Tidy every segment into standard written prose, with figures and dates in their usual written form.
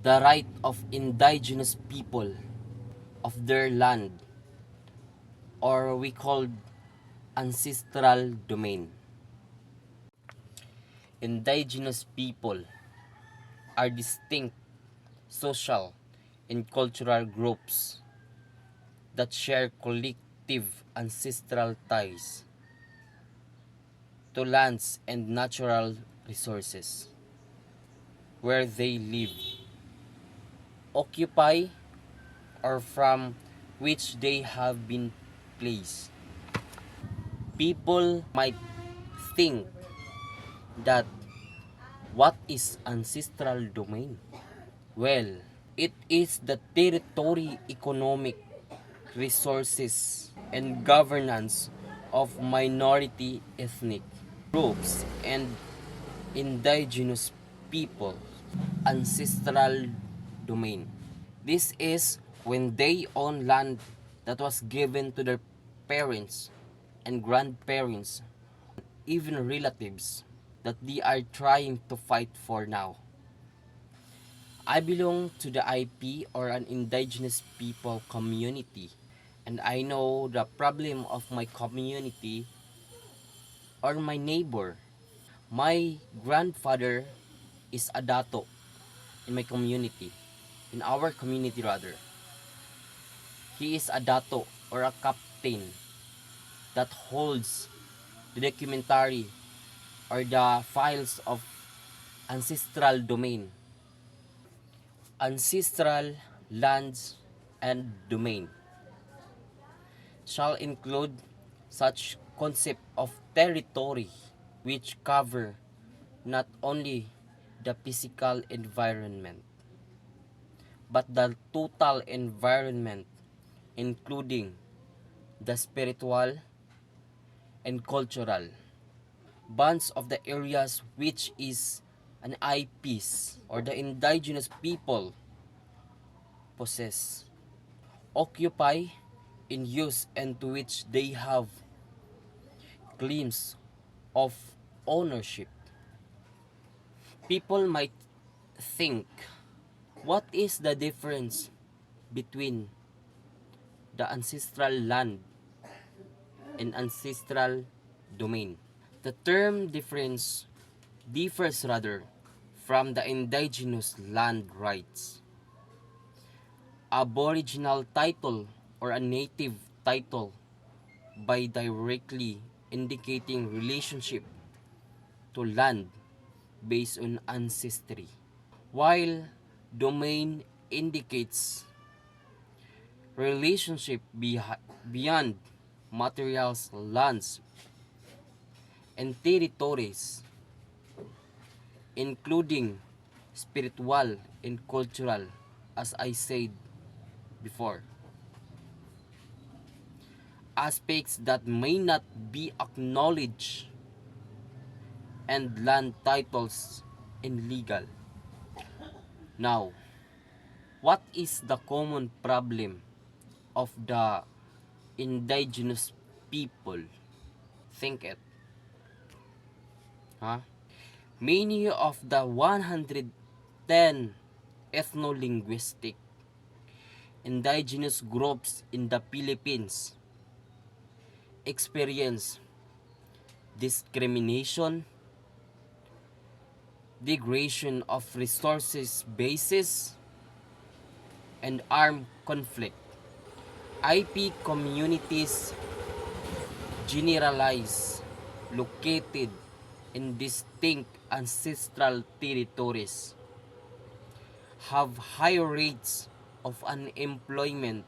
the right of indigenous people of their land, or we called ancestral domain. Indigenous people are distinct social and cultural groups that share collective ancestral ties to lands and natural resources where they live, occupy, or from which they have been placed. People might think that what is ancestral domain? Well, it is the territory, economic resources, and governance of minority ethnic groups and indigenous people. Ancestral domain. This is when they own land that was given to their parents and grandparents, even relatives that they are trying to fight for now. I belong to the IP, or an indigenous people community, and I know the problem of my community or my neighbor. My grandfather is a dato in my community, in our community rather. He is a dato, or a captain, that holds the documentary or the files of ancestral domain, ancestral lands and domain shall include such concept of territory which cover not only the physical environment but the total environment, including the spiritual and cultural bonds of the areas which is an IPs, or the indigenous people possess, occupy, in use, and to which they have claims of ownership. People might think, what is the difference between the ancestral land and ancestral domain? The term differs rather from the indigenous land rights. Aboriginal title, or a native title, by directly indicating relationship to land based on ancestry, while domain indicates relationship beyond materials, lands, and territories, including spiritual and cultural, as I said before. Aspects that may not be acknowledged, and land titles in legal. Now, what is the common problem of the indigenous people? Think it. Huh? Many of the 110 ethno-linguistic indigenous groups in the Philippines experience discrimination, degradation of resources bases, and armed conflict. IP communities generalize located in distinct ancestral territories have higher rates of unemployment,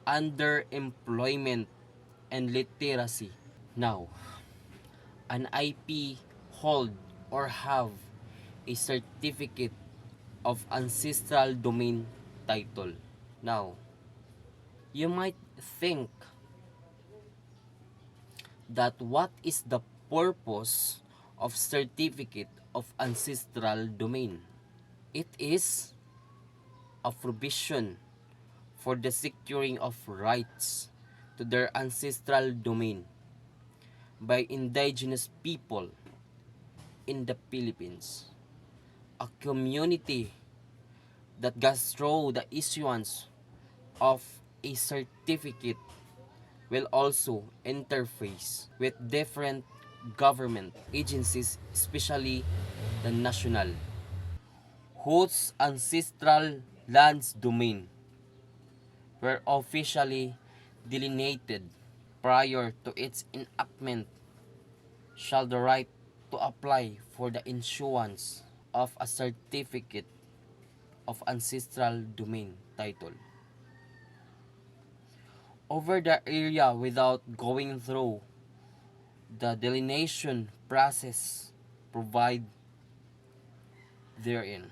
underemployment, and literacy. Now, an IP hold or have a certificate of ancestral domain title. Now, you might think that what is the purpose of certificate of ancestral domain? It is a provision for the securing of rights to their ancestral domain by indigenous people in the Philippines, a community that goes through the issuance of a certificate will also interface with different government agencies, especially the national, whose ancestral lands domain were officially delineated prior to its enactment, shall the right to apply for the issuance of a certificate of ancestral domain title over the area without going through the delineation process provide therein.